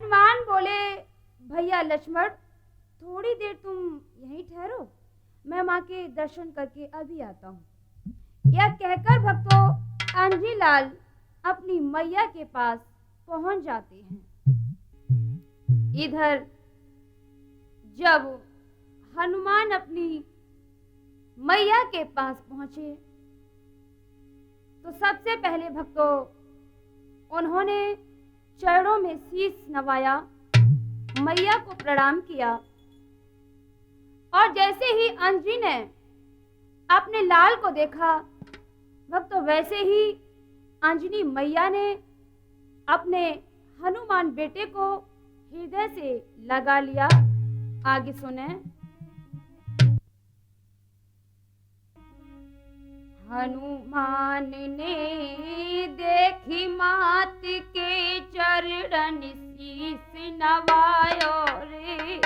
हनुमान बोले, भैया लक्ष्मण, थोड़ी देर तुम यहीं ठहरो, मैं माँ के दर्शन करके अभी आता हूँ। यह कहकर भक्तों अंजी लाल अपनी मैया के पास पहुंच जाते हैं। इधर जब हनुमान अपनी मैया के पास पहुंचे तो सबसे पहले भक्तों उन्होंने चरणों में शीश नवाया, मैया को प्रणाम किया और जैसे ही अंजी ने अपने लाल को देखा भक्तों वैसे ही अंजनी मैया ने अपने हनुमान बेटे को हृदय से लगा लिया। आगे सुने। हनुमान ने देखी मात के चरण शीश नवायो रे,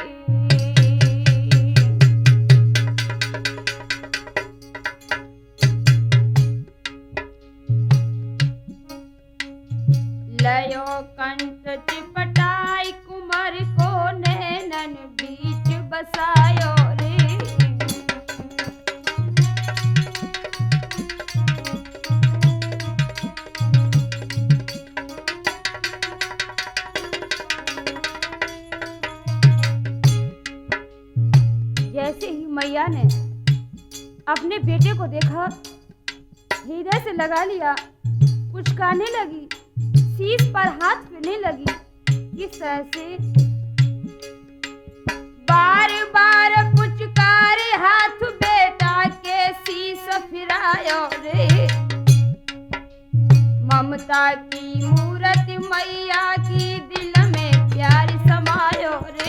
लयो कंठ चिपटाई कुमार को नैनन बीच बसायो रे। जैसे ही मैया ने अपने बेटे को देखा हृदय से लगा लिया, कुछ कहने लगी, शीश पर हाथ फेरने लगी। इस तरह से बार बार पुचकारे हाथ बेटा के शीश फिरायो रे। ममता की मूरत मैया की दिल में प्यार समायो रे।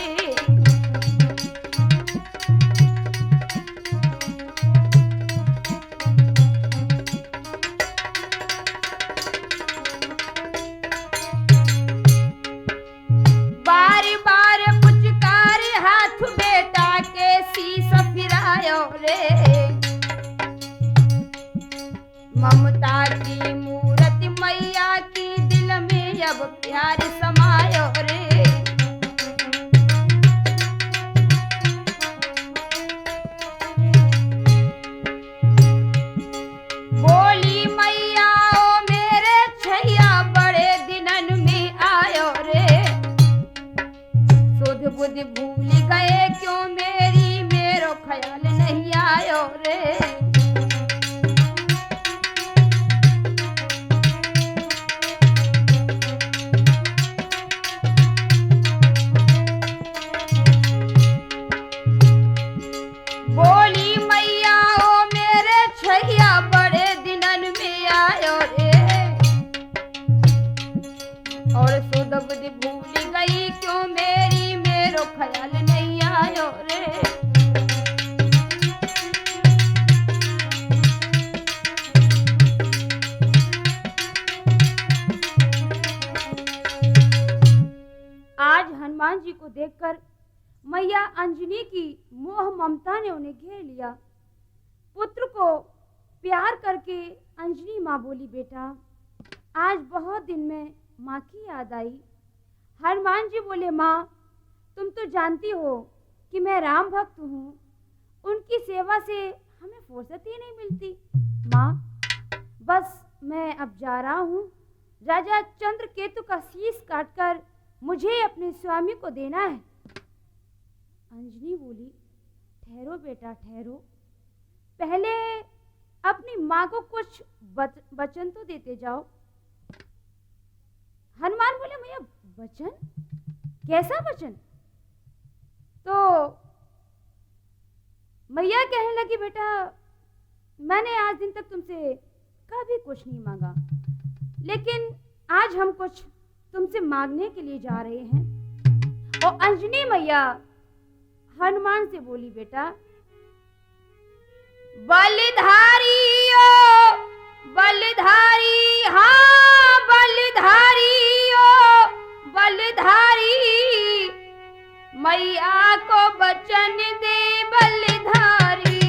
ममता की मूरत मैया की दिल में अब प्यार समायो रे। बोली मैया ओ मेरे छैया बड़े दिनन में आयो रे। सुध बुध भूल गए क्यों मेरी, मेरो ख्याल नहीं आयो रे। भूल गई क्यों मेरी, मेरो ख्याल नहीं आयो रे। आज हनुमान जी को देखकर मैया अंजनी की मोह ममता ने उन्हें घेर लिया। पुत्र को प्यार करके अंजनी माँ बोली, बेटा आज बहुत दिन में माँ की याद आई। हनुमान जी बोले, माँ तुम तो जानती हो कि मैं राम भक्त हूँ, उनकी सेवा से हमें फुर्सत ही नहीं मिलती। माँ बस मैं अब जा रहा हूँ, राजा चंद्रकेतु का शीश काटकर मुझे अपने स्वामी को देना है। अंजनी बोली, ठहरो बेटा ठहरो, पहले अपनी माँ को कुछ वचन तो देते जाओ। हनुमान बोले, मैया वचन? कैसा वचन? तो मैया कहने लगी, बेटा मैंने आज दिन तक तुमसे कभी कुछ नहीं मांगा, लेकिन आज हम कुछ तुमसे मांगने के लिए जा रहे हैं। और अंजनी मैया हनुमान से बोली, बेटा बलिधारी ओ बलिधारी, हाँ बलिधारी ओ बलिधारी, मैया को वचन दे बलिधारी।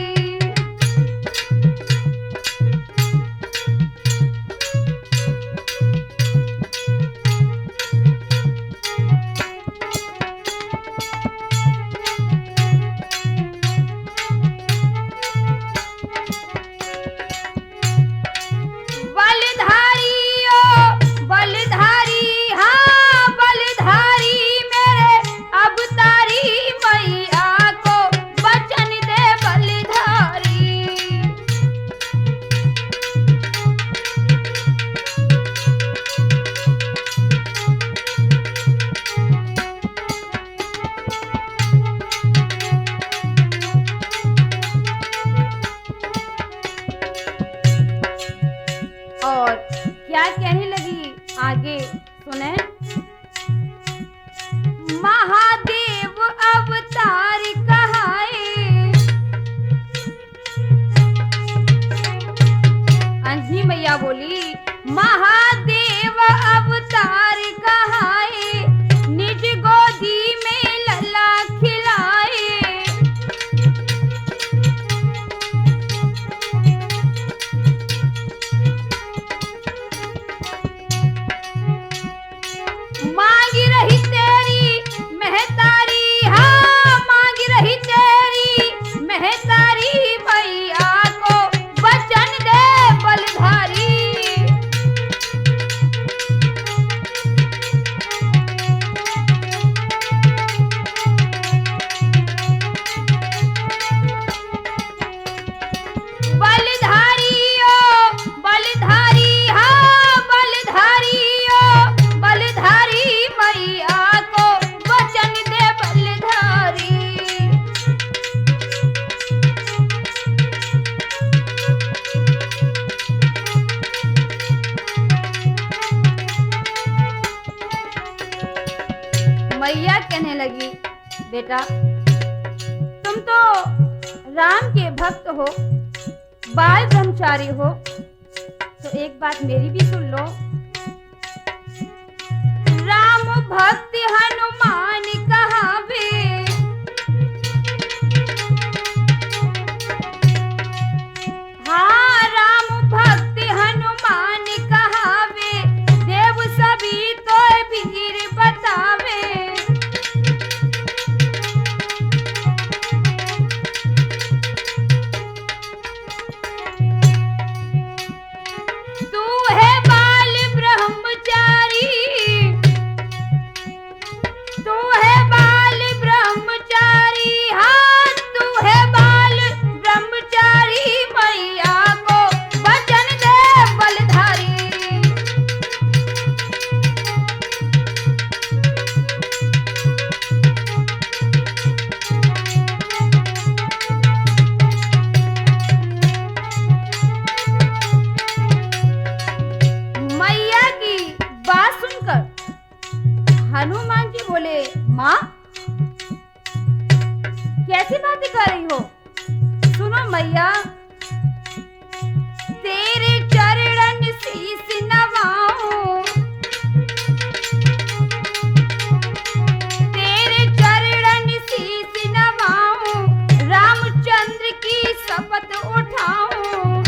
महादेव अवतार कहाए, निज गोदी में लला खिलाए। मांग रही तेरी महतारी, हाँ मांग रही तेरी महतारी, मैया को वचन दे बलधारी। बलधारी ओ बलधारी, हाँ बलधारी ओ बलधारी, मैया को वचन दे बलधारी। मैया कहने लगी, बेटा तुम तो राम के भक्त हो, बाल ब्रह्मचारी हो, तो एक बात मेरी भी सुन लो। राम भक्त हनुमान कहावे, हाँ राम भक्त हनुमान कहावे, देव सभी तो वीर बतावे। तू है बाल ब्रह्मचारी, तू है बाल ब्रह्मचारी, हाँ तू है बाल ब्रह्मचारी, मैया को वचन दे बलधारी। मैया की बात सुनकर हनुमान जी बोले, माँ कैसी बातें कर रही हो? सुनो मैया, तेरे चरण शीस नवाऊं, तेरे चरण शीस नवाऊं, रामचंद्र की शपथ उठाऊं।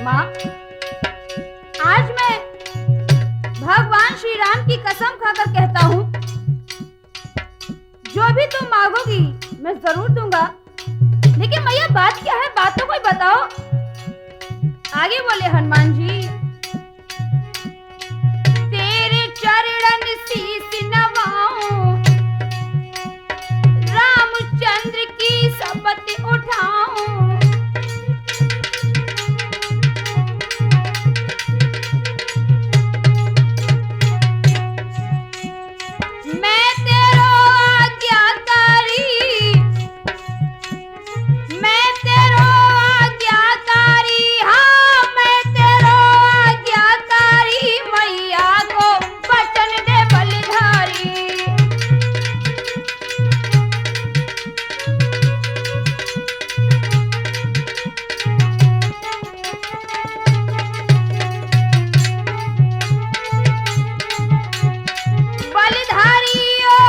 माँ आज मैं भगवान श्री राम की कसम खाकर कहता हूँ, जो भी तुम मांगोगी मैं जरूर दूंगा। लेकिन मैया बात क्या है, बात तो कोई बताओ। आगे बोले हनुमान जी, तेरे चरण शीस नवाऊं, रामचंद्र की शपथ उठाऊं। मैं तेरो आज्ञाकारी, मैं तेरो आज्ञाकारी, हाँ मैं तेरो आज्ञाकारी, मैया को वचन दे बलधारी। बलधारी ओ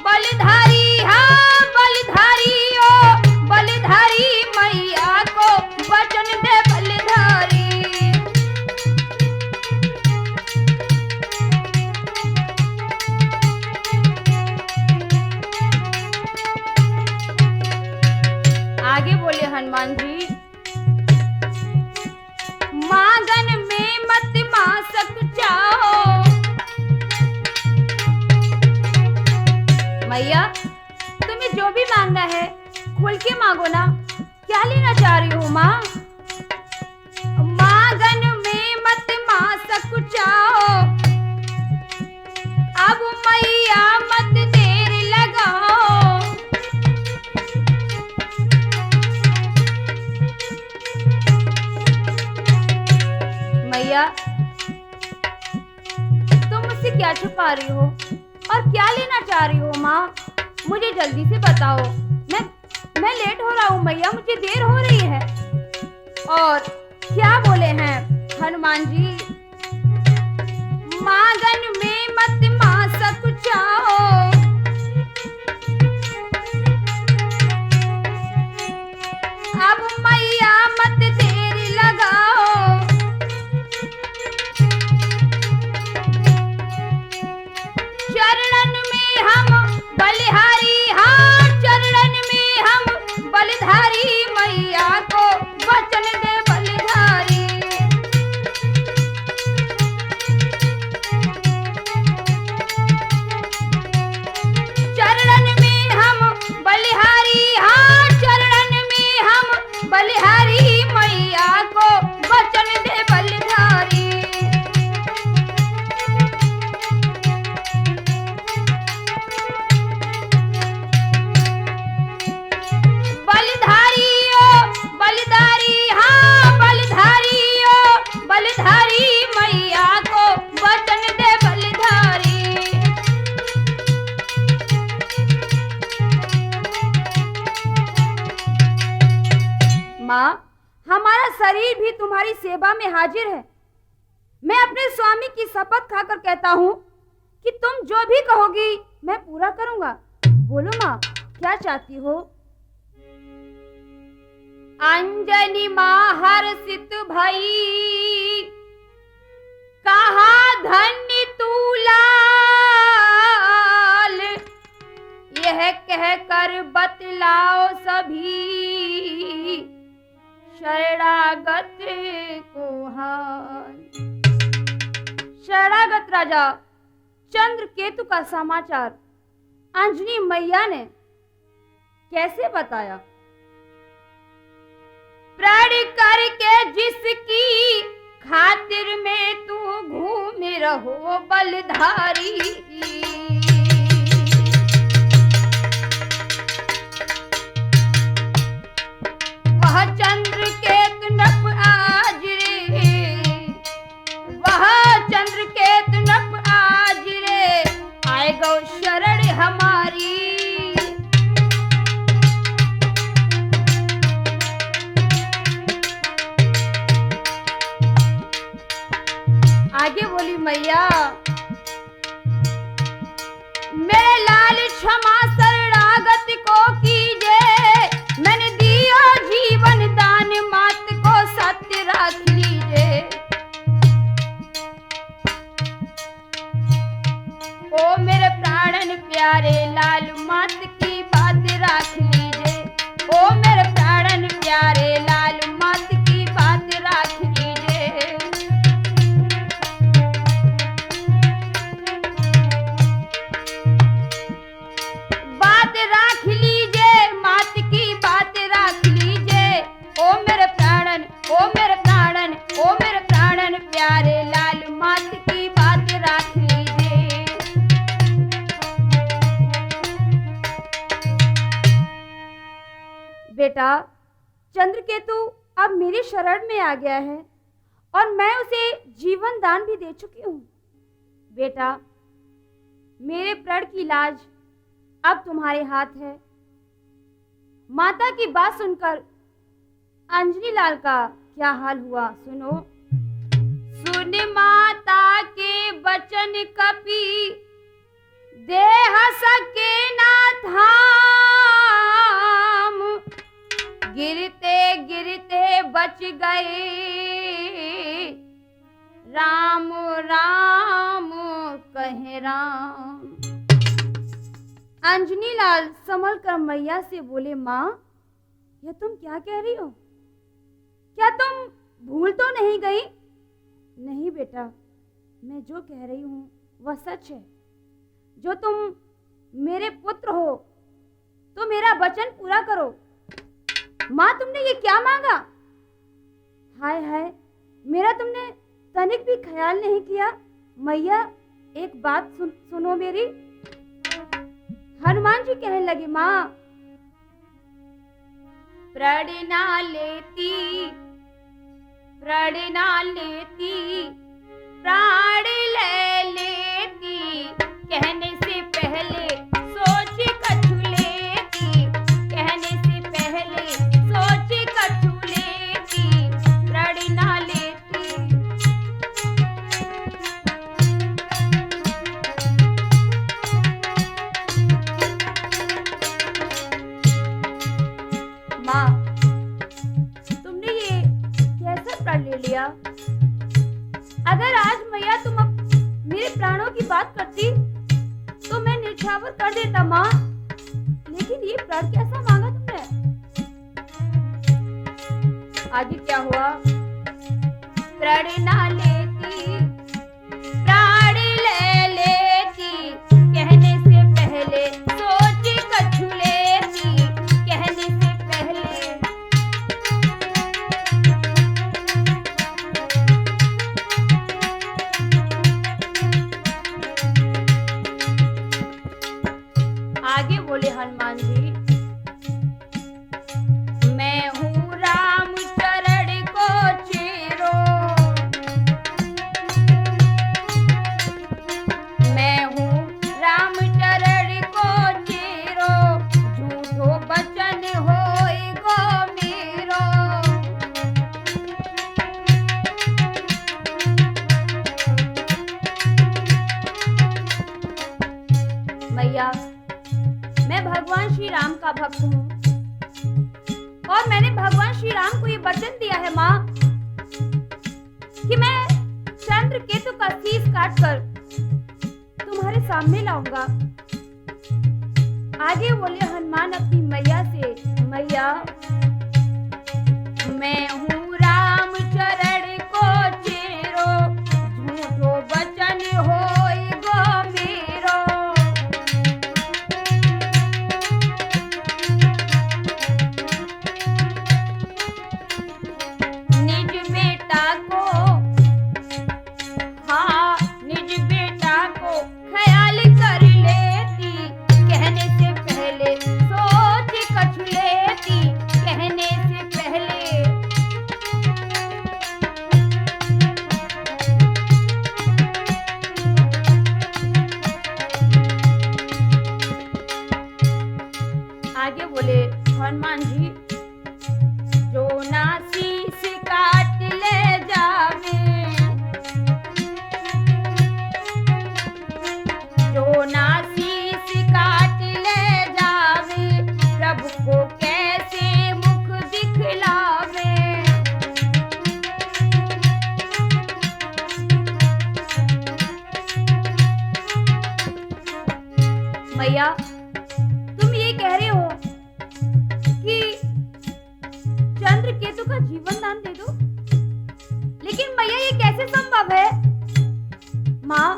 बलधारी, हाँ बलधारी ओ बलधारी, मैया को वचन दे बलधारी। आगे बोले हनुमान जी, मांगन में मत मासक जाओ। मैया तुम्हें जो भी मांगना है खुल के मांगो ना, क्या लेना चाह रही हो माँ? मांगन में मत मासक जाओ, अब मैया मत देर लगाओ। मैया तुम मुझसे क्या छुपा रही हो और क्या लेना चाह रही हो माँ? मुझे जल्दी से बताओ, मैं मैं लेट हो रहा हूँ मैया, मुझे देर हो रही है। और क्या बोले हैं हनुमान जी, मांगन में मत मासा कुचाओ, अब मैया मत देर लगाओ, चरणन में हम बलिहारी, हाँ चरणन में हम बलिधारी, मैया को वचन दे बलिधारी। चरणन में हम बलिहारी, हाँ चरणन में हम बलिहारी, मैया को वचन दे बलिधारी। बलिधारी ओ बलिधारी, हाँ बलिधारी ओ बलिधारी, मैया को वचन दे बलिधारी। माँ, हमारा शरीर भी तुम्हारी सेवा में हाजिर है। मैं अपने स्वामी की शपथ खाकर कहता हूँ कि तुम जो भी कहोगी मैं पूरा करूँगा। बोलो माँ, क्या चाहती हो? अंजनी माँ हर्षित भई, कहा धन्य तू लाल, यह कह कर बतलाओ सभी शरणागत को हाल। शरणागत राजा चंद्रकेतु का समाचार अंजनी मैया ने कैसे बताया? प्रण करके जिसकी खातिर में तू घूम रहो बलधारी, वह चंद्रकेतु नप आज रे, वह चंद्रकेतु नप आज रे, आए गौ शरण हमारी। आगे बोली मैया, मेरे लाल क्षमा शरणागत को कीजे, मैंने दिया जीवन दान मात को सत्य रख लीजे। ओ मेरे प्राणन प्यारे लाल मात की बात रख लीजे, ओ मेरे प्राणन प्यारे लाल मात की बात रख लीजे। बात रख लीजे, मात की बात रख लीजे, ओ मेरे प्राणन, ओ मेरे प्राणन, ओ मेरे प्राणन प्यारे लाल मात की बात रख लीजे। बेटा, चंद्रकेतु अब मेरी शरण में आ गया है और मैं उसे जीवन दान भी दे चुकी हूँ। बेटा, मेरे प्रण की लाज अब तुम्हारे हाथ है। माता की बात सुनकर अंजनी लाल का क्या हाल हुआ, सुनो। सुन माता के वचन कपि, देह सके ना थाम, गिरते गिरते बच गए, राम राम कहे राम। अंजनी लाल संभल कर मैया से बोले, माँ यह तुम क्या कह रही हो? क्या तुम भूल तो नहीं गई? नहीं बेटा, मैं जो कह रही हूँ वह सच है। जो तुम मेरे पुत्र हो तो मेरा वचन पूरा करो। माँ, तुमने ये क्या मांगा? हाय हाय, मेरा तुमने तनिक भी ख्याल नहीं किया। मैया, एक बात सुनो मेरी। हनुमान जी कहने लगे, माँ प्रण ना लेती, प्रण ना लेती, प्राण ले लेती, कहने से पहले सोच कछु लेती, कहने से प्रण ले लिया। अगर आज मैया तुम मेरे प्राणों की बात करती तो मैं निछावर कर देता माँ, लेकिन ये प्रण कैसा मांगा तुमने? आगे क्या हुआ? प्रण ना लेती प्राण ले लेती, कहने से पहले सोच कछु लेती, कहने से पहले। आगे बोले हनुमान जी, मैं हूँ राम चरण को चेरो, मैं हूँ राम चरण को चेरो, झूठो बचन होएगो मेरो। मैया, मैं भगवान श्री राम का भक्त हूँ और मैंने भगवान श्री राम को ये वचन दिया है माँ कि मैं चंद्र केतु का शीश काटकर तुम्हारे सामने लाऊंगा। आगे बोले हनुमान अपनी मैया से, मैया मैं हूँ राम चरण को चेरो, झूठो वचन होएगो मेरो। निज बेटा को, हाँ निज बेटा को ख्याल कर लेती, कहने से पहले सोच कछु लेती, कहने से पहले। आगे बोले हनुमान जी, जो ना शीश काट ले जावे, जो ना शीश काट ले जावे, प्रभु को कैसे मुख दिखलावे। मैया, तुम ये कह रहे हो कि चंद्र केतु का जीवन दान दे दो, लेकिन मैया ये कैसे संभव है? माँ,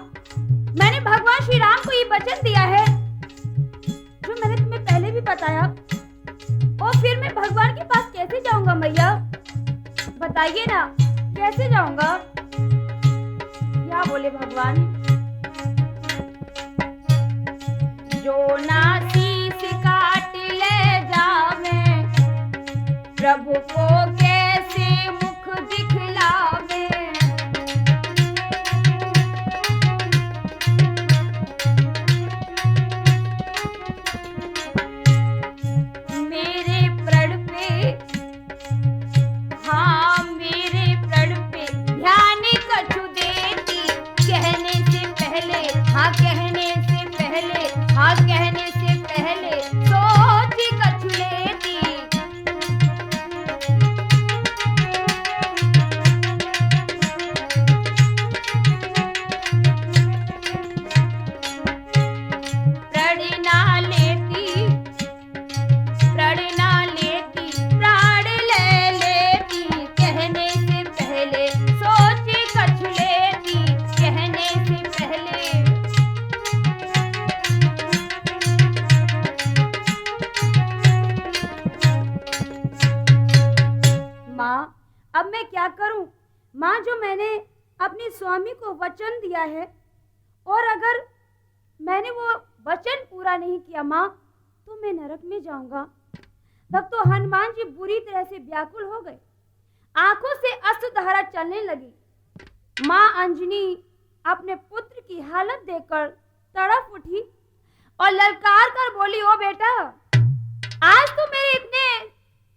मैंने भगवान श्री राम को ये वचन दिया है जो मैंने तुम्हें पहले भी बताया, और फिर मैं भगवान के पास कैसे जाऊंगा? मैया बताइए ना, कैसे जाऊंगा? क्या बोले भगवान? जो ना शीश काट ले जावे, प्रभु को कैसे मुख दिखलावे। मेरे प्रण पे, हाँ मेरे प्रण पे ध्यान कछु देती, कहने से पहले, हाँ कहने से पहले, हाँ कहने से पहले सोच कछु लेती। प्रण ना लेती, प्रण ना लेती, प्राण ले लेती, कहने से पहले सोच कछु लेती, कहने से पहले। माँ, अब मैं क्या करूं? माँ, जो मैंने अपने स्वामी को वचन दिया है और अगर मैंने वो वचन पूरा नहीं किया माँ, तो मैं नरक में जाऊंगा। भक्तों, हनुमान जी बुरी तरह से व्याकुल हो गए, आंखों से अश्रुधारा चलने लगी। माँ अंजनी अपने पुत्र की हालत देखकर तड़प उठी और ललकार कर बोली, ओ बेटा, आज तो मेरे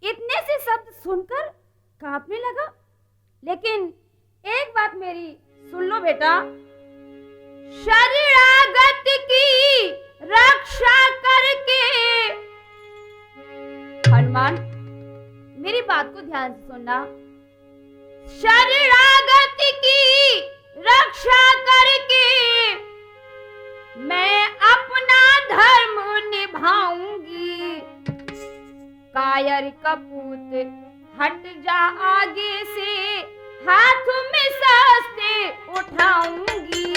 इतने से शब्द सुनकर कांपने लगा, लेकिन एक बात मेरी सुन लो बेटा, शरणागत की रक्षा करके। हनुमान, मेरी बात को ध्यान से सुनना। शरणागत की रक्षा करके मैं अपना धर्म निभाऊंगी। कायर कपूत हट जा आगे से, हाथ में शस्त्र उठाऊंगी।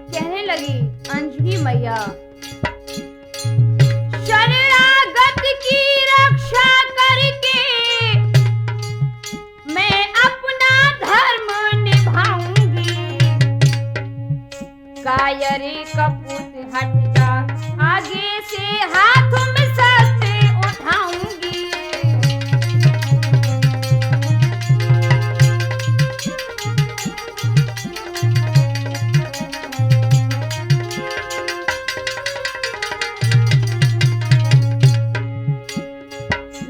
कहने लगी अंजनी मैया, शरणागत की रक्षा करके मैं अपना धर्म निभाऊंगी। कायर कपूत हट जा आगे से, हाथ में शस्त्र उठाऊंगी।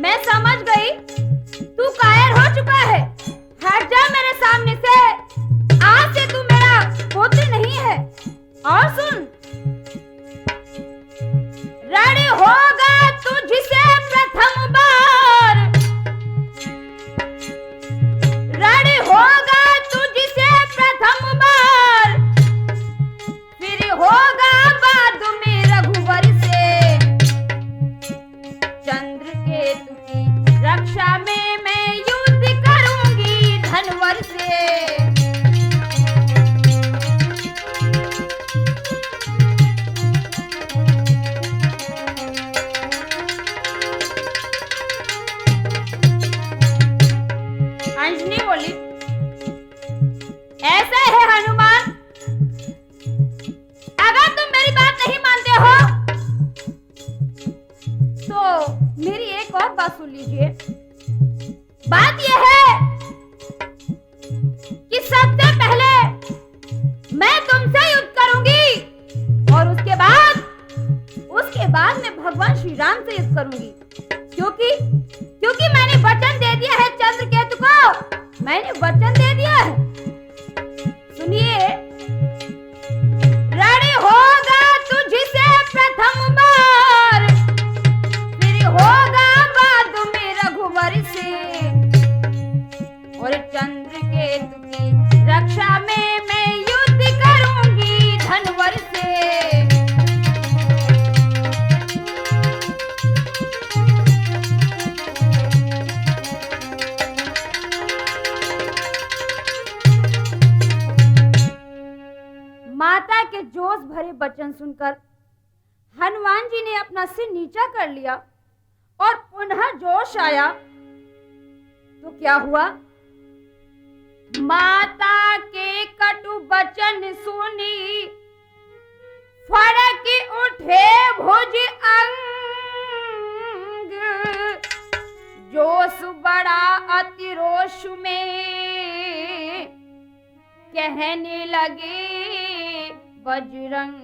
मैं समझ गई तू कायर हो चुका है। हट जा मेरे सामने से, आज से तू मेरा पुत्र नहीं है। और सुन, रण होगा तुझसे प्रथम बार, रण होगा तुझसे प्रथम बार, फिर होगा बाद में रघुवर से। चंद्रकेतु की रक्षा में मैं युद्ध करूंगी धनवर से। अंजनी बोली, ऐसा है हनुमान, अगर तुम मेरी बात नहीं मानते हो तो मेरी एक और बात सुन लीजिए। बात यह है कि सबसे पहले मैं तुमसे युद्ध करूंगी और उसके बाद मैं भगवान श्री राम से युद्ध करूंगी। क्योंकि मैंने वचन दे दिया है चंद्रकेतु को, मैंने वचन दे दिया है। सुनिए, रण होगा तुझसे प्रथम बार, फिर होगा बाद में रघुवर से। और चंद्रकेतु की रक्षा में मैं युद्ध करूंगी धनवर से। माता के जोश भरे वचन सुनकर हनुमान जी ने अपना सिर नीचा कर लिया और पुनः जोश आया तो क्या हुआ? माता के कटु वचन सुनी फड़क उठे भुज अंग, जोश बड़ा अति रोष में कहने लगे बजरंग।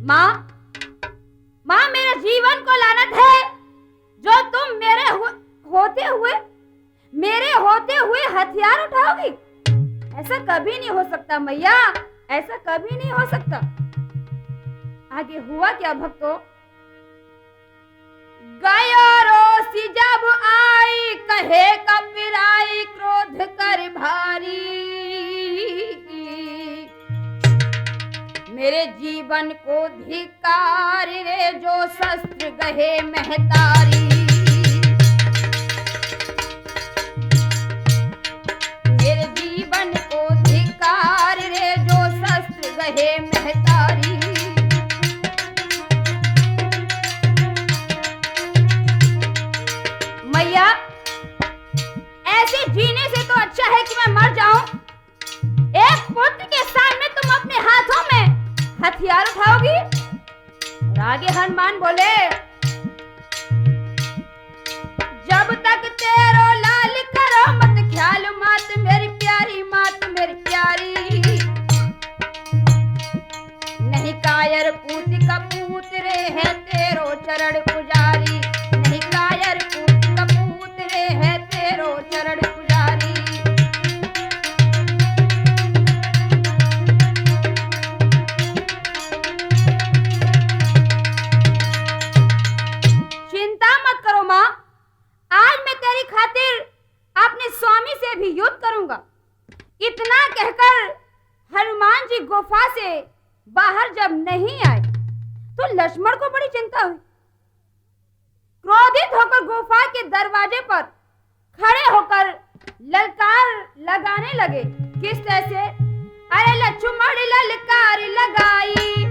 माँ मेरे जीवन को लानत है, जो तुम मेरे होते हुए हथियार उठाओगी। ऐसा कभी नहीं हो सकता मैया, ऐसा कभी नहीं हो सकता। आगे हुआ क्या भक्तों? गयो रोसी जब आई, कहे कपिराई क्रोध कर भारी। मेरे जीवन को धिक्कार रे, जो शस्त्र गहे महतारी। मेरे जीवन को धिक्कार रे, जो शस्त्र गहे महतारी। मैया, ऐसे जीने से तो अच्छा है कि मैं मर जाऊं। एक पुत्र के सामने तुम अपने हाथों में हथियार उठाओगी। और आगे हनुमान बोले, भी युद्ध करूंगा। इतना कहकर हनुमान जी गुफा से बाहर जब नहीं आए तो लक्ष्मण को बड़ी चिंता हुई। क्रोधित होकर गुफा के दरवाजे पर खड़े होकर ललकार लगाने लगे। किस तरह से? अरे लक्ष्मण ललकार लगाई,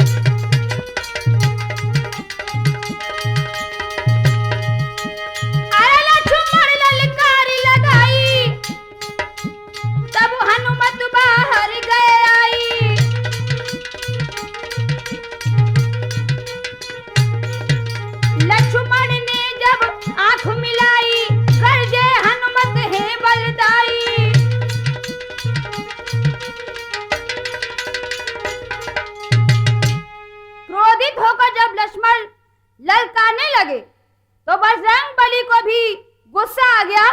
अरे लक्ष्मण ललकार लगाई, तब हनुमत बाहर गए आई। लक्ष्मण ने जब आंख मिलाई, गरजे हनुमत है बलदाई। क्रोधित होकर जब लक्ष्मण ललकारने लगे तो बजरंगबली को भी गुस्सा आ गया।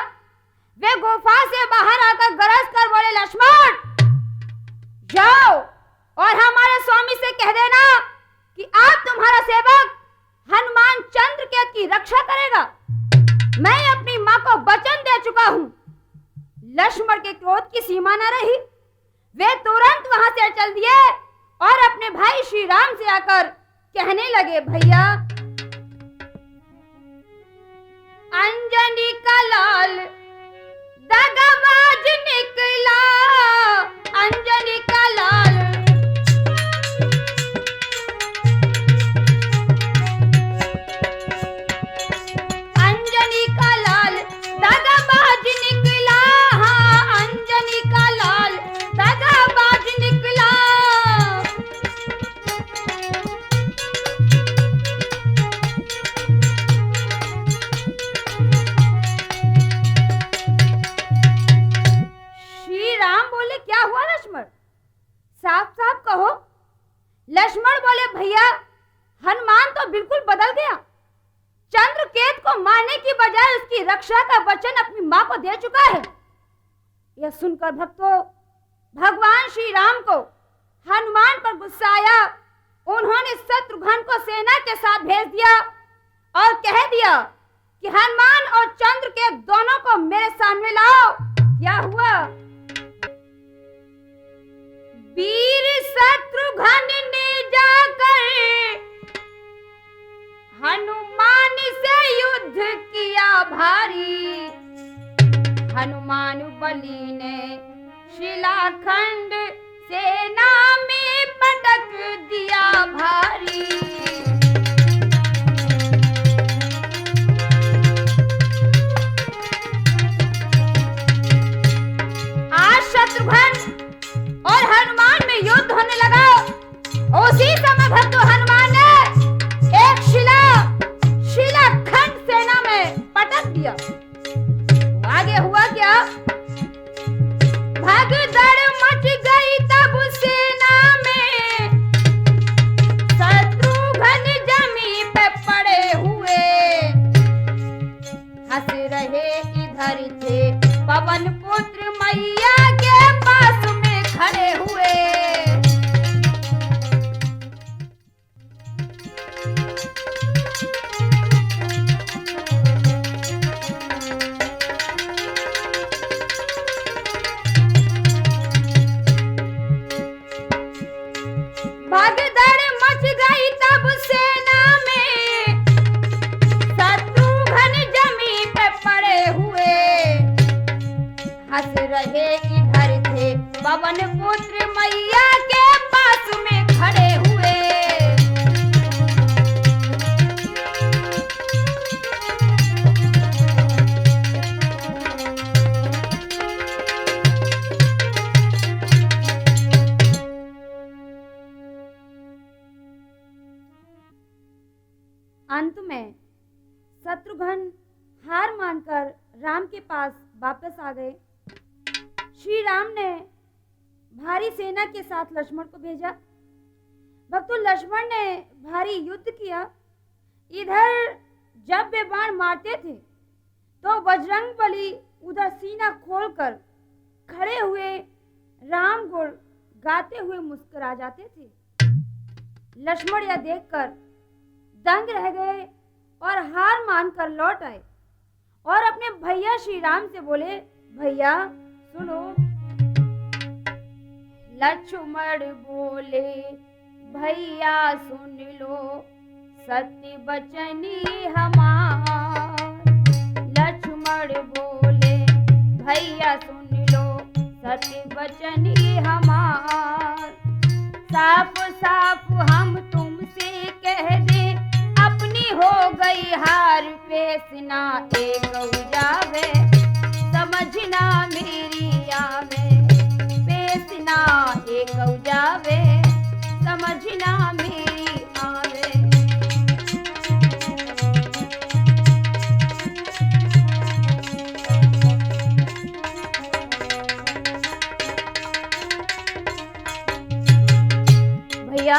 वे गुफा से बाहर आकर गरज कर बोले, लक्ष्मण जाओ और हमारे स्वामी से कह देना कि आज तुम्हारा सेवक हनुमान चंद्रकेत की रक्षा करेगा। मैं अपनी मां को वचन दे चुका हूं। लक्ष्मण के क्रोध की सीमा न रही। वे तुरंत वहां से चल दिए और अपने भाई श्री राम से आकर कहने लगे, भैया अंजनी का लाल दगाबाज निकला, अंजनी का लाल अंजनी का लाल दगाबाज निकला, हाँ अंजनी का लाल दगाबाज निकला। श्री राम बोले, क्या हुआ लक्ष्मण? साफ साफ कहो। लक्ष्मण बोले, भैया हनुमान तो बिल्कुल बदल गया। चंद्रकेत को मारने की बजाय उसकी रक्षा का वचन अपनी मां को दे चुका है। यह सुनकर भक्तों, भगवान श्री राम को हनुमान पर गुस्सा आया। उन्होंने शत्रुघ्न को सेना के साथ भेज दिया और कह दिया कि हनुमान और चंद्रकेत दोनों को मेरे सामने लाओ। क्या हुआ? वीर शत्रुघ्न ने जाकर हनुमान से युद्ध किया भारी। हनुमान बली ने शिलाखंड सेना में पटक दिया भारी। आज शत्रुघ्न और हनुमान में युद्ध होने लगा। उसी समय भक्तों, हनुमान ने एक शिलाखंड सेना में पटक दिया। आगे हुआ क्या? भगदड़ मच गई तब सेना में, शत्रुघ्न जमी पे पड़े हुए। हंस रहे इधर थे पवन पुत्र मैया के पास में खड़े हुए। भगदड़ मच गई तब सेना में, शत्रुघ्न जमी पे पड़े हुए। हंस रहे इधर थे पवन पुत्र मैया के पास में खड़े हुए। अंत में शत्रुघ्न हार मानकर राम के पास वापस आ गए। श्री राम ने भारी सेना के साथ लक्ष्मण को भेजा। भक्तों, लक्ष्मण ने भारी युद्ध किया। इधर जब वे बाण मारते थे तो बजरंगबली उधर सीना खोलकर खड़े हुए राम गुण गाते हुए मुस्कुरा जाते थे। लक्ष्मण यह देखकर दंग रह गए और हार मानकर लौट आए और अपने भैया श्री राम से बोले, भैया सुनो। लक्ष्मण बोले भैया सुन लो सत्य वचन ये हमार। लक्ष्मण बोले भैया सुन लो सत्य वचन ये हमार। साफ साफ हम तुमसे कह दे अपनी हो गई हार पेशना एक जावे समझना मेरी आवे। पेशना एक जावे समझना मेरी आवे। भैया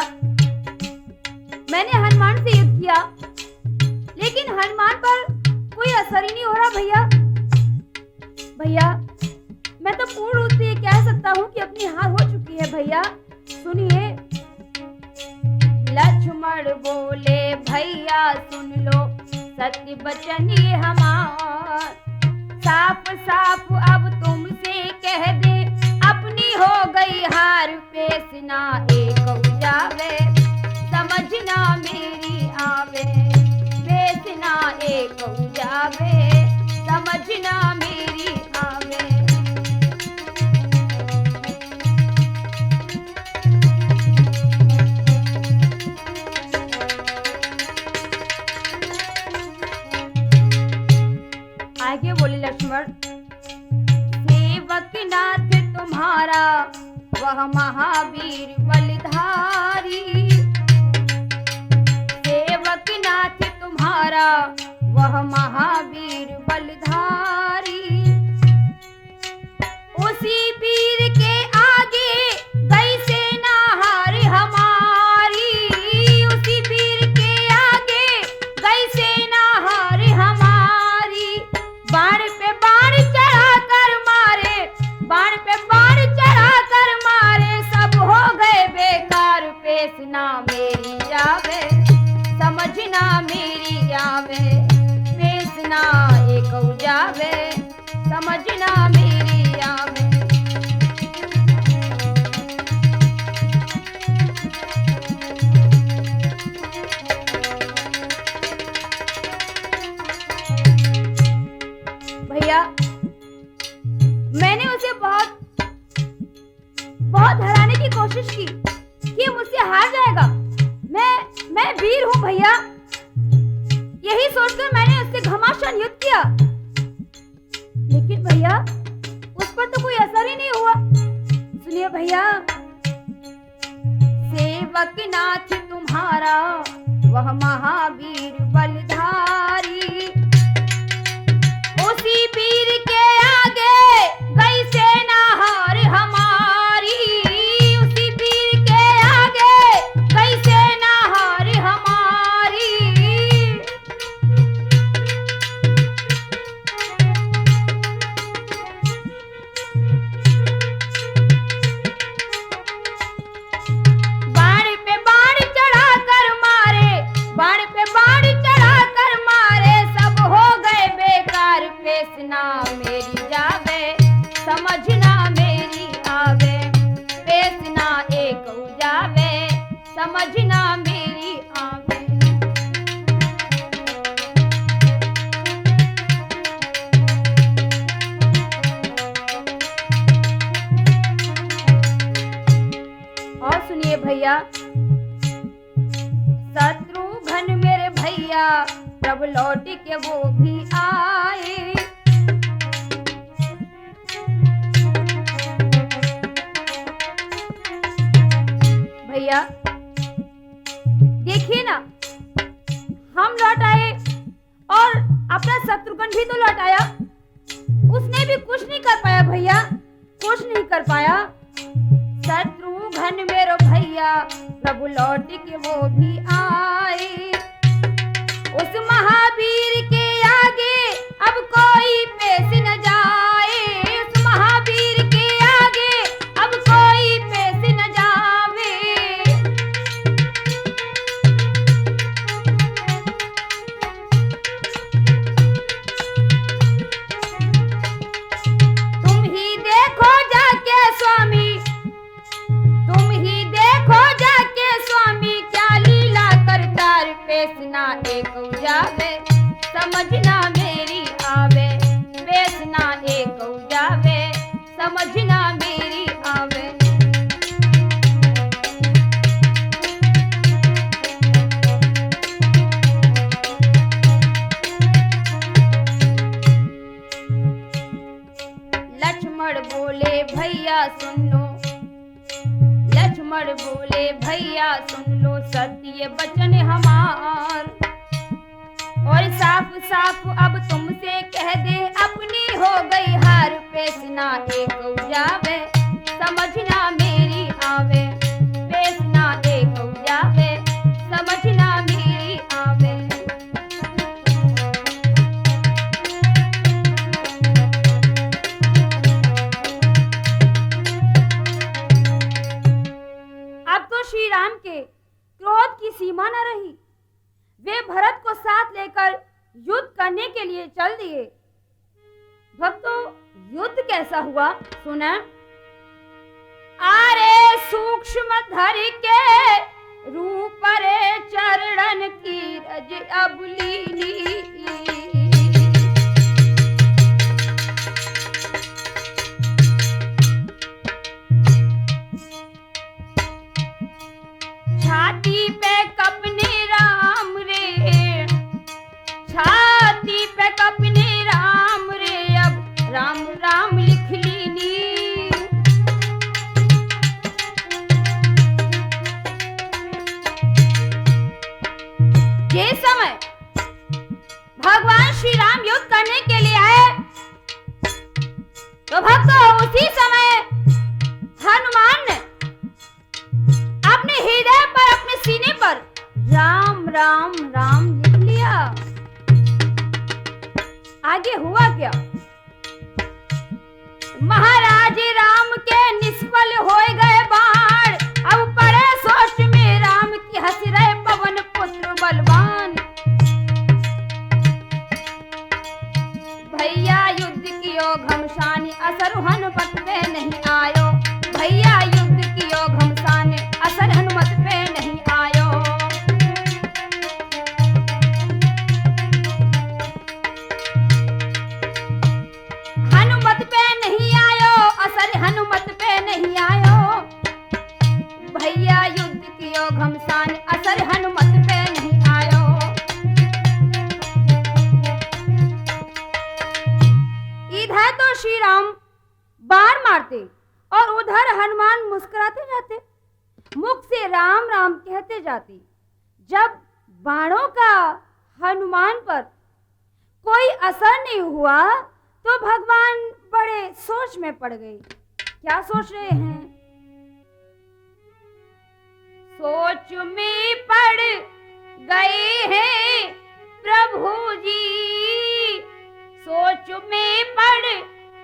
मैंने हनुमान से युद्ध किया लेकिन हनुमान पर कोई असर ही नहीं हो रहा। भैया मैं तो पूर्ण रूप से ये कह सकता हूँ कि अपनी हार हो चुकी है। भैया सुनिए। लक्ष्मण बोले भैया सुन लो सत्य वचन ये हमार। साफ साफ अब तुमसे कह दे अपनी हो गई हार पेशना एक जावे समझना मेरी आवे। पेशना एक जावे समझना मेरी आवे। आगे बोले लक्ष्मण। सेवक नाथ तुम्हारा वह महावीर बलधारी। सेवक नाथ तुम्हारा वह महावीर बलधारी। उसी वीर के आगे गई सेना हार हमारी। उसी वीर के आगे गई सेना हार हमारी। बाण पे बाण चढ़ा कर मारे बाण पे बाण चढ़ा कर मारे सब हो गए बेकार। पेशना मेरी आवे समझना मेरी आवे। पेशना एक जावे समझना मेरी आवे। भैया मैंने उसे बहुत हराने की कोशिश की कि मुझसे हार जाएगा। मैं वीर हूँ भैया। यही सोचकर मैंने उससे घमासान युद्ध किया लेकिन भैया उस पर तो कोई असर ही नहीं हुआ। सुनिए भैया। सेवक नाथ तुम्हारा वह महावीर बलधारी। उसी वीर के आगे गई सेना हार हमारी। उसी वीर के आगे गई सेना हार हमारी। बाण पे बाण चढ़ा कर मारे बाण पे बाण चढ़ा कर मारे सब हो गए बेकार। पेशना मेरी जावे समझना मेरी आवे। पेशना एक जावे समझना मेरी आवे। और सुनिए भैया। शत्रुघ्न मेरे भैया जब लौट के वो भी आए। भैया देखिए ना हम लौट आए और अपना शत्रुघ्न भी तो लौट आया। उसने भी कुछ नहीं कर पाया भैया कुछ नहीं कर पाया। शत्रुघ्न मेरो भैया प्रभु लौट के वो भी आए। उस महावीर के आगे अब कोई पेश न जाए। उस महावीर के आगे अब कोई पेश न जावे। तुम ही देख भैया सुन लो। लक्ष्मण बोले भैया सुन लो सत्य वचन हमार, और साफ साफ अब तुमसे कह दे अपनी हो गई हार, पेशना एक जावे समझना मेरी आवे, पेशना एक जावे समझना मेरी आवे। अब तो श्री राम के क्रोध की सीमा न रही। वे भरत को साथ लेकर युद्ध करने के लिए चल दिए। भक्तों, युद्ध कैसा हुआ सुना। आरे सूक्ष्म धर के रूप रे चरण की रज अबलीनी, छाती पे कपने राम रे, छाती पे कपने राम रे, अब राम राम लिख लीनी। ये समय भगवान श्री राम युद्ध करने के लिए आए, तो भक्तों उसी समय हनुमान ने अपने हृदय पर, अपने सीने पर राम राम राम लिख लिया। आगे हुआ क्या। महाराज राम के निष्फल हो गए बाण, अब पड़े सोच में राम की हंस रहे पवन पुत्र बलवान। भैया युद्ध कियो घमसान, असर हनुमत पे नहीं आयो, भैया युद्ध कियो घमसान, असर हनुमत पे नहीं आयो। हनुमत पे नहीं आयो, असर हनुमत पे नहीं आयो, भैया युद्ध कियो घमसान, असर हनुमत पे नहीं आयो। इधर तो श्री राम बाण मारते और उधर हनुमान मुस्कुराते जाते, मुख से राम राम कहते जाते। जब बाणों का हनुमान पर कोई असर नहीं हुआ तो भगवान बड़े सोच में पड़ गए। क्या सोच रहे हैं। सोच में पड़ गए हैं प्रभु जी, सोच में पड़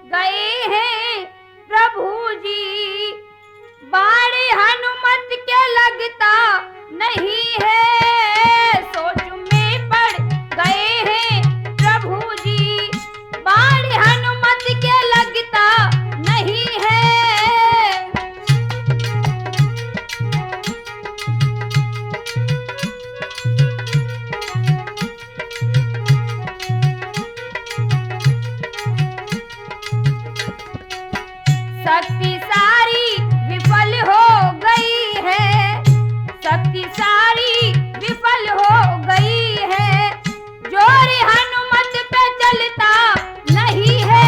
गए हैं प्रभु जी, बाण हनुमत के लगता नहीं है, सोच में पड़ गए हैं प्रभु जी, बाण हनुमत के लगता नहीं है। शक्ति सारी विफल हो गई है, शक्ति सारी विफल हो गई है, जोर हनुमत पे चलता नहीं है,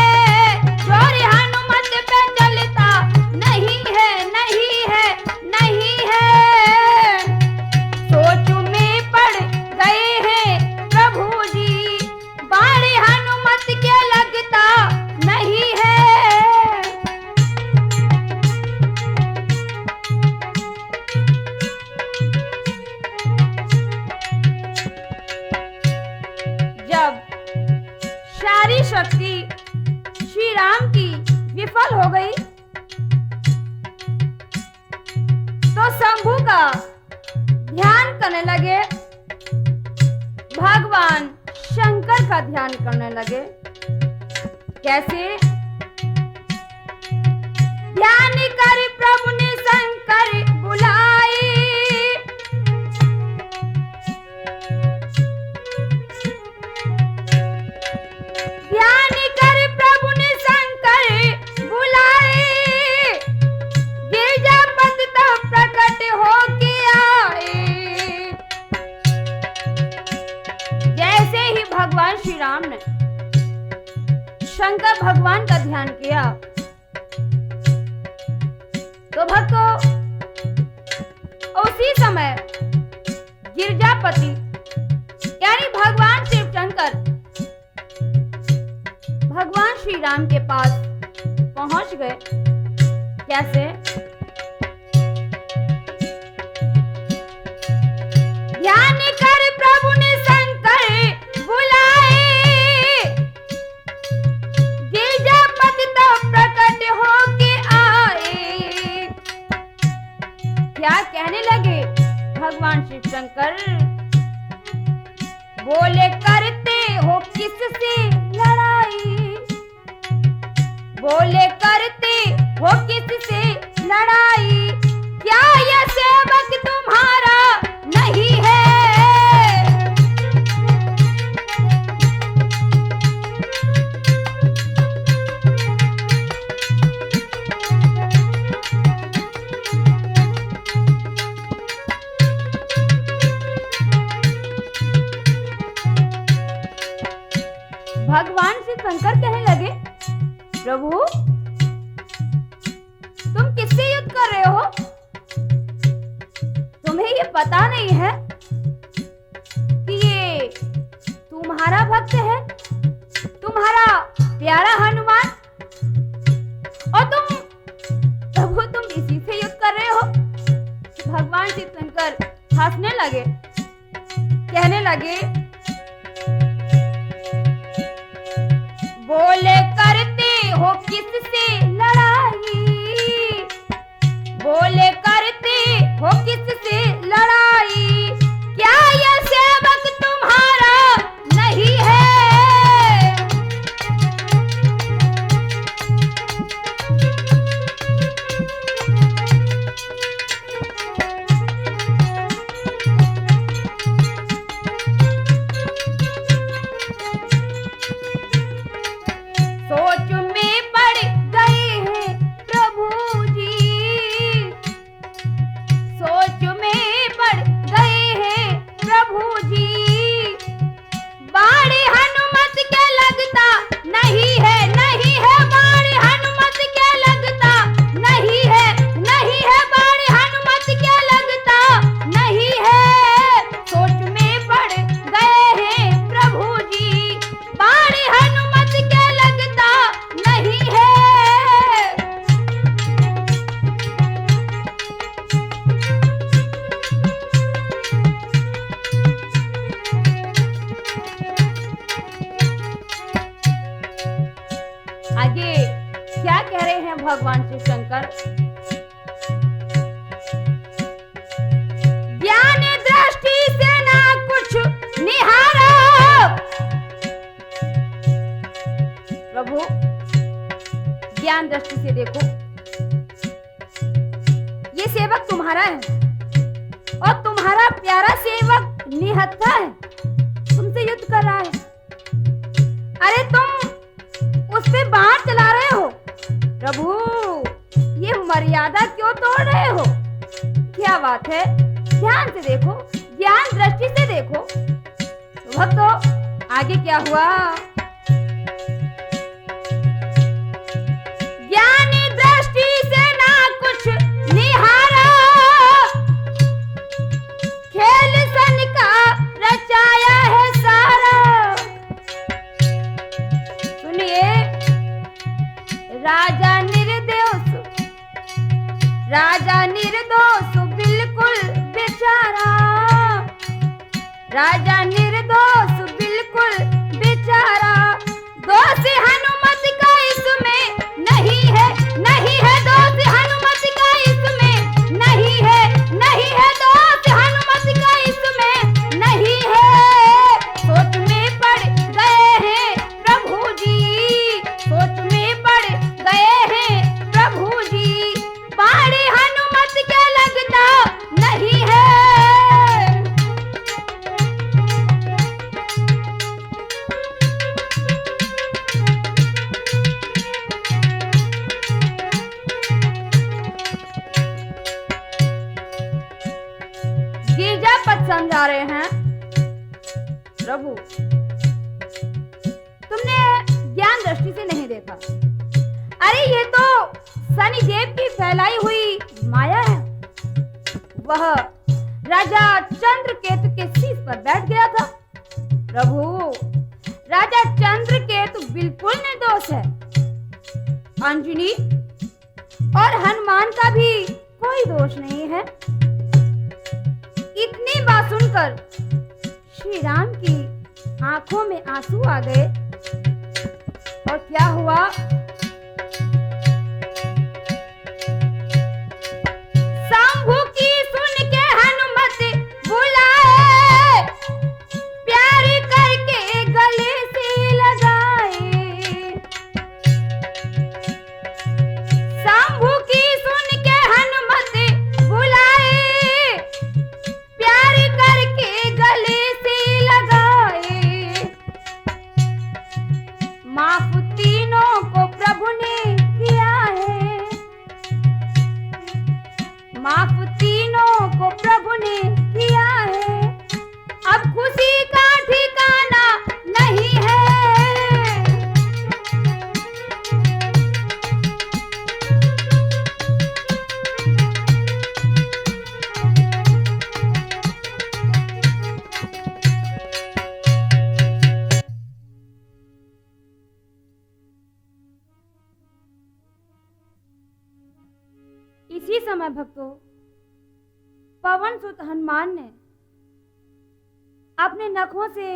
जोर हनुमत पे चलता नहीं है, नहीं है, नहीं है। सोच में पड़ गए हैं प्रभु जी, बाण हनुमत के लगता नहीं है। सारी शक्ति श्री राम की विफल हो गई तो शंभू का ध्यान करने लगे, भगवान शंकर का ध्यान करने लगे। कैसे। ध्यान कर प्रभु ने शंकर बुलाए, ध्यान कर प्रभु ने शंकर बुलाए, गिरजापति तब प्रकट होके आए। जैसे ही भगवान श्री राम ने शंकर भगवान का तो भक्तों, उसी समय गिरजापति यानी भगवान शिव शंकर भगवान श्री राम के पास पहुंच गए। कैसे? ध्यान कर प्रभु ने शंकर बुलाए, गिरजापति तो प्रकट होके आए। क्या कहने लगे भगवान शिव शंकर? बोले करते हो किससे लड़ाई, बोले करते हो किससे लड़ाई, क्या यह सेवक तुम्हारा नहीं है? भगवान श्री शंकर कहने लगे, प्रभु तुम किससे युद्ध कर रहे हो? तुम्हें ये पता नहीं है कि ये तुम्हारा भक्त है, तुम्हारा प्यारा हनुमान, और तुम इसी से युद्ध कर रहे हो? भगवान शिव शंकर हंसने लगे, कहने लगे, बोले करते हो किससे लड़ाई, बोले करते हो किससे लड़ाई, क्या यह सेवक तुम्हारा नहीं है? सोच में पड़ गए हैं प्रभु जी, सोच में पड़ गए हैं प्रभु जी, बाड़ी हनुमत के लगता नहीं है, नहीं है बाड़ी हनुमत के लगता नहीं है, नहीं है बाड़ी हनुमत के लगता नहीं है। सोच में पड़ गए हैं प्रभु जी, बाड़ी हनुमत के लगता नहीं है। आगे क्या कह रहे हैं भगवान शिव शंकर? ज्ञान दृष्टि से ना कुछ निहारा, प्रभु ज्ञान दृष्टि से देखो, ये सेवक तुम्हारा है और तुम्हारा प्यारा सेवक निहत्था है, तुमसे युद्ध कर रहा है। अरे तुम उस पे बाण चला रहे हो, प्रभु ये मर्यादा क्यों तोड़ रहे हो? क्या बात है? ध्यान से देखो, ज्ञान दृष्टि से देखो। तो भक्तों आगे क्या हुआ? ज्ञान दृष्टि से ना कुछ निहारा, खेल सन का रचाया है सारा। सुनिए, राजा निर्दोष बिल्कुल बेचारा, राजा निर्दोष बिल्कुल बेचारा, दोष हनुमत का इसमें नहीं है, नहीं है दोष हनुमत का इसमें नहीं है, नहीं है दोष हनुमत का इसमें नहीं है। सोच में पड़ गए हैं प्रभु जी, सोच में पड़ गए हैं प्रभु जी, बाड़ी हनुमत के लगता नहीं है। गिरजापति समझा रहे हैं, प्रभु तुमने ज्ञान दृष्टि से नहीं देखा। अरे ये तो शनिदेव की फैलाई हुई माया है। वह राजा चंद्रकेतु के शीश पर बैठ गया था। प्रभु, राजा चंद्रकेतु बिल्कुल निर्दोष है। अंजनी और हनुमान का भी कोई दोष नहीं है। इतनी बात सुनकर श्री राम की आंखों में आंसू आ गए। और क्या हुआ? शंभू की सुन के हनुमत बुलाए, प्यार करके गले से लगाए। शंभू की सुन के हनुमत बुलाए, प्यार करके गले से लगाए। माफ तीनों को प्रभु ने किया है, माफ तीनों को प्रभु ने किया है। अब खुशी का ठिकाना नहीं है। इसी समय भक्तों, पवन सुत हनुमान ने अपने नखों से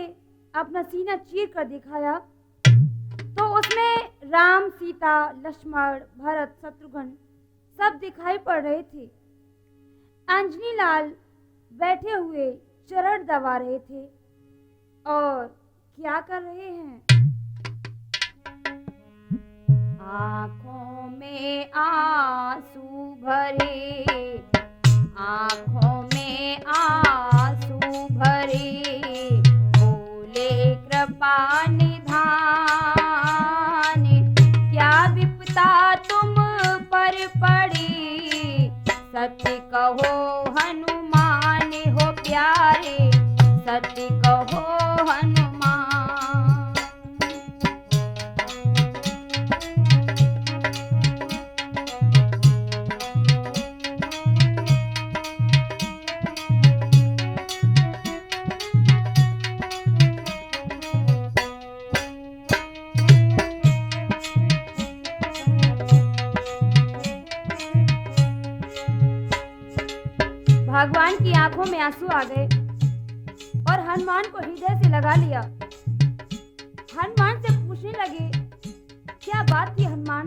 अपना सीना चीर कर दिखाया, तो उसमें राम, सीता, लक्ष्मण, भरत, शत्रुघ्न सब दिखाई पड़ रहे थे। अंजनी लाल बैठे हुए चरण दबा रहे थे और क्या कर रहे हैं? आँखों में आंसू भरे, आँखों में आंसू भरे, बोले कृपा निधान, क्या विपदा तुम पर पड़ी, सत्य कहो हनुमान हो प्यारे, सत्य कहो हनुमान। भगवान की आंखों में आंसू आ गए और हनुमान को हृदय से लगा लिया। हनुमान से पूछने लगे, क्या बात थी हनुमान,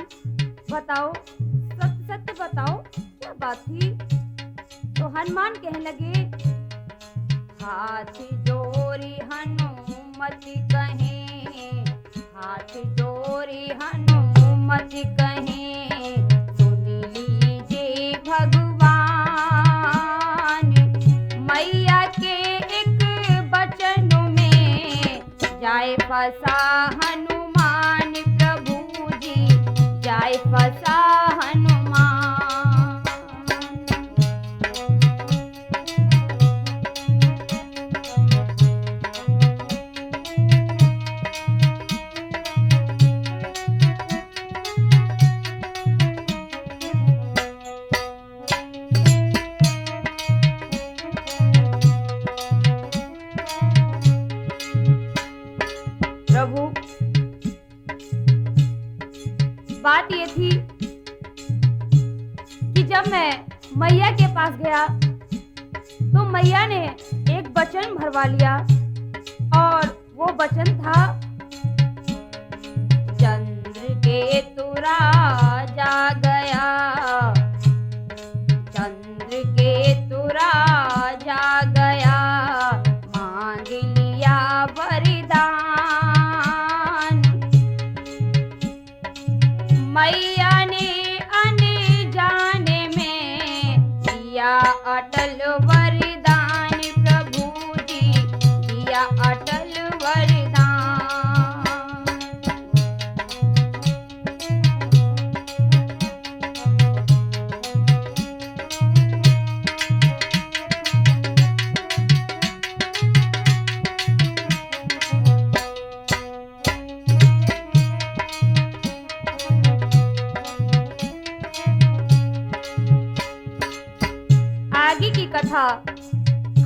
बताओ, सत्य सत्य बताओ, क्या बात थी? तो हनुमान कहने लगे, हाथ जोड़ी हनुमत कहे, हाथ जोड़ी हनुमत कहे, सुन लीजिए भगवान, मैया के एक बचन में जाए फसा हनुमान, प्रभु जी जाए फसा हनुमान। प्रभु, बात ये थी कि जब मैं मैया के पास गया तो मैया ने एक वचन भरवा लिया और वो वचन था, चंद्रकेतु राजा गया, चंद्रकेतु राजा गया, मांग लिया वरदान, मैया ने अनजाने में दिया अटल वरदान, प्रभु जी दिया अटल वरदान। कथा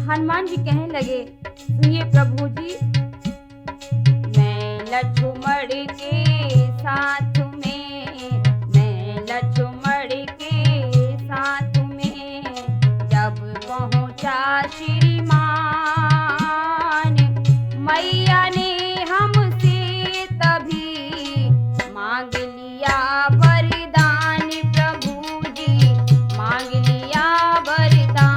हनुमान जी कहने लगे, सुनिए प्रभु जी, मैं लक्ष्मण के साथ में, मैं लक्ष्मण के साथ में जब पहुंचा श्रीमान, मैया ने हमसे तभी मांग लिया वरदान, प्रभु जी मांग लिया वरदान।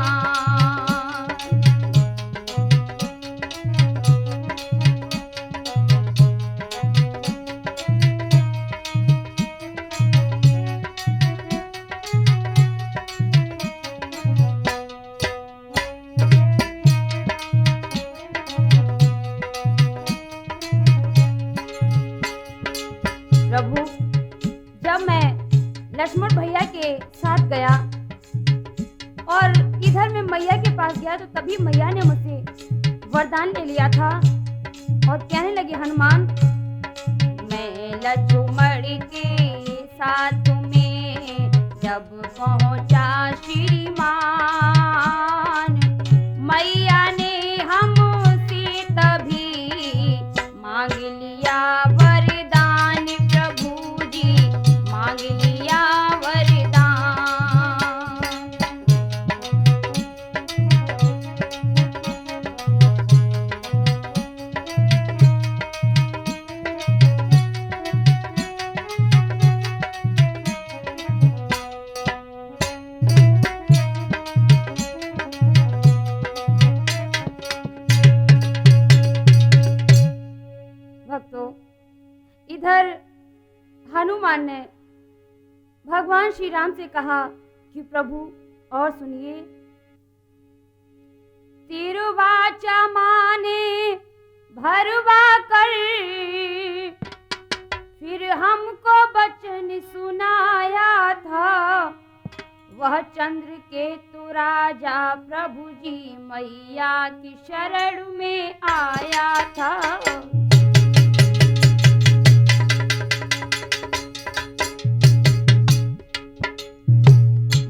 प्रभु, जब मैं लक्ष्मण भैया के साथ गया और इधर मैं मैया के पास गया तो तभी मैया ने मुझसे वरदान ले लिया था और कहने लगी, हनुमान, मैं लक्ष्मण के साथ में जब पहुंचा श्रीमान, मैया ने हमसे तभी मांग लिया वरदान, प्रभु जी मांग लिया वरदान। भक्तों, इधर हनुमान ने भगवान श्री राम से कहा कि प्रभु और सुनिए, तिरुवाचा माने भरवा कर, फिर हमको वचन सुनाया था, वह चंद्र केतु राजा प्रभु जी मैया की शरण में आया था।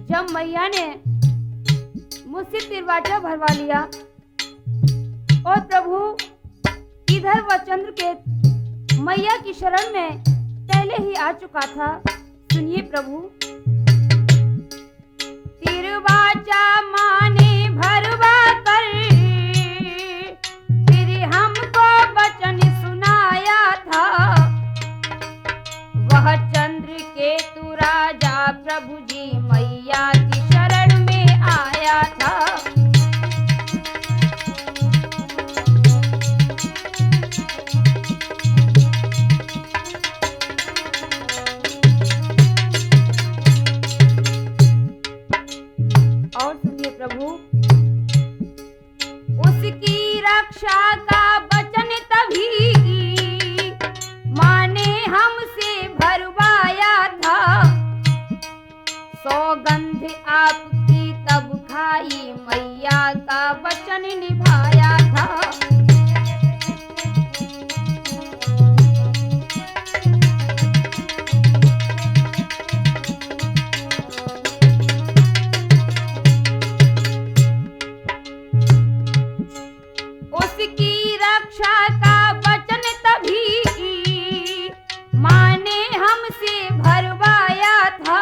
जब मैया ने मुझसे तिरवाचा भरवा लिया और प्रभु इधर वह चंद्र के मैया की शरण में पहले ही आ चुका था, सुनिए प्रभु, तिरवाचा माने भरवा कर, फिर हमको वचन सुनाया था, वह चंद्र केतु राजा प्रभु जी मैया की शरण में आया था। और सुनिए प्रभु, उसकी रक्षा का वचन तभी माने हमसे भरवाया था, सौगंध आपकी तब खाई मैया का वचन निभाया था। उसकी रक्षा का वचन तभी माने हमसे भरवाया था,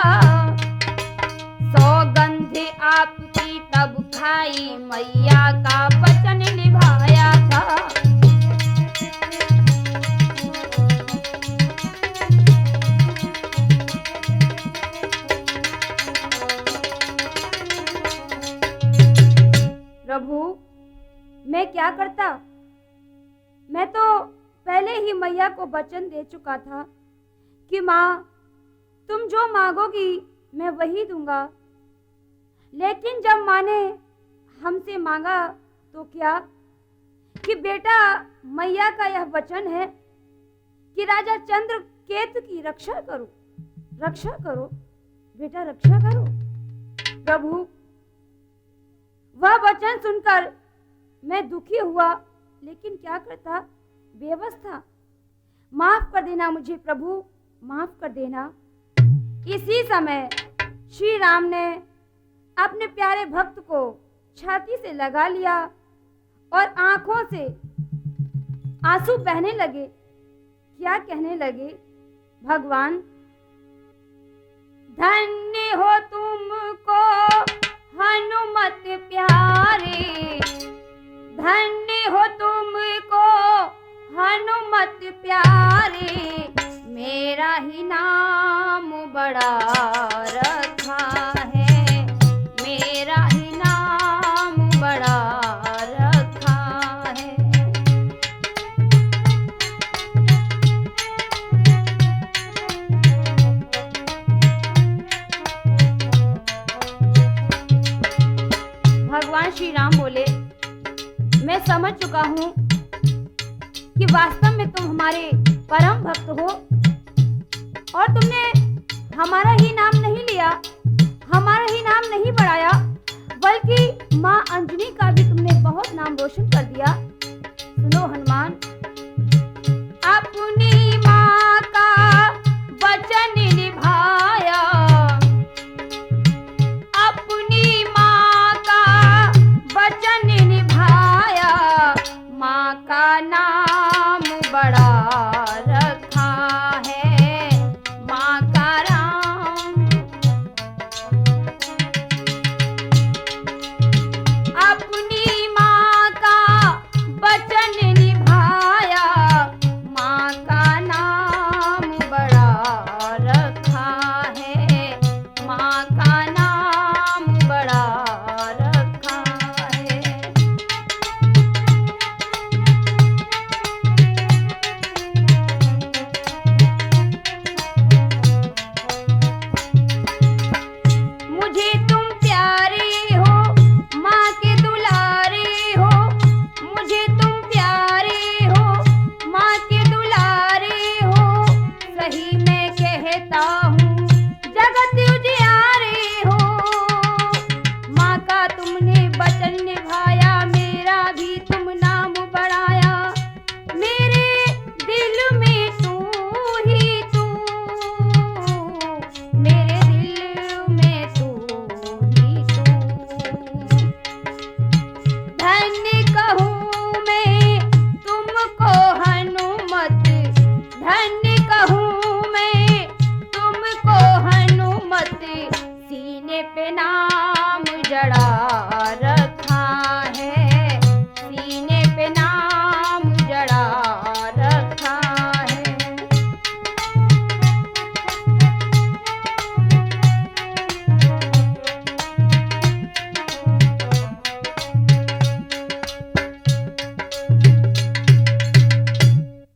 सौगंध आपकी तब खाई मैया का वचन निभाया था। प्रभु, मैं क्या करता, मैं तो पहले ही मैया को वचन दे चुका था कि माँ, तुम जो मांगोगी मैं वही दूंगा, लेकिन जब माँ ने हमसे मांगा तो क्या कि बेटा, मैया का यह वचन है कि राजा चंद्र केतु की रक्षा करो, रक्षा करो बेटा, रक्षा करो। प्रभु, वह वचन सुनकर मैं दुखी हुआ, लेकिन क्या करता, बेवस्था। माफ कर देना मुझे प्रभु, माफ कर देना। इसी समय श्री राम ने अपने प्यारे भक्त को छाती से लगा लिया और आंखों से आंसू बहने लगे। क्या कहने लगे? भगवान, धन्य हो तुमको हनुमत प्यारे, धन्य हो तुमको हनुमत प्यारे, मेरा ही नाम बड़ा रखा है, मेरा ही नाम बड़ा रखा है। भगवान श्री राम बोले, मैं समझ चुका हूं कि वास्तव में तुम हमारे परम भक्त हो और तुमने हमारा ही नाम नहीं लिया, हमारा ही नाम नहीं बढ़ाया, बल्कि माँ अंजनी का भी तुमने बहुत नाम रोशन कर दिया। सुनो हनुमान, अपनी माँ का वचन निभाया, अपनी माँ का वचन निभाया, माँ का नाम बड़ा रखा है, माँ का राम। अपनी माँ का वचन निभाया, माँ का नाम बड़ा रखा है, माँ का नाम बड़ा रखा है। मुझे तुम प्यारे हो, माँ के दुलारे हो, मुझे तुम प्यारे हो, माँ के दुलारे हो, सही मैं कहता हूँ जगत उजियारे हो। माँ का तुमने वचन निभाया, मेरा भी तुम नाम बढ़ाया, मेरे दिल में तू ही तू, मेरे दिल में तू ही तू। धन्य कहूँ मैं तुमको हनुमत, धन्य कहूँ मैं तुमको हनुमत, सीने पे नाम जड़ा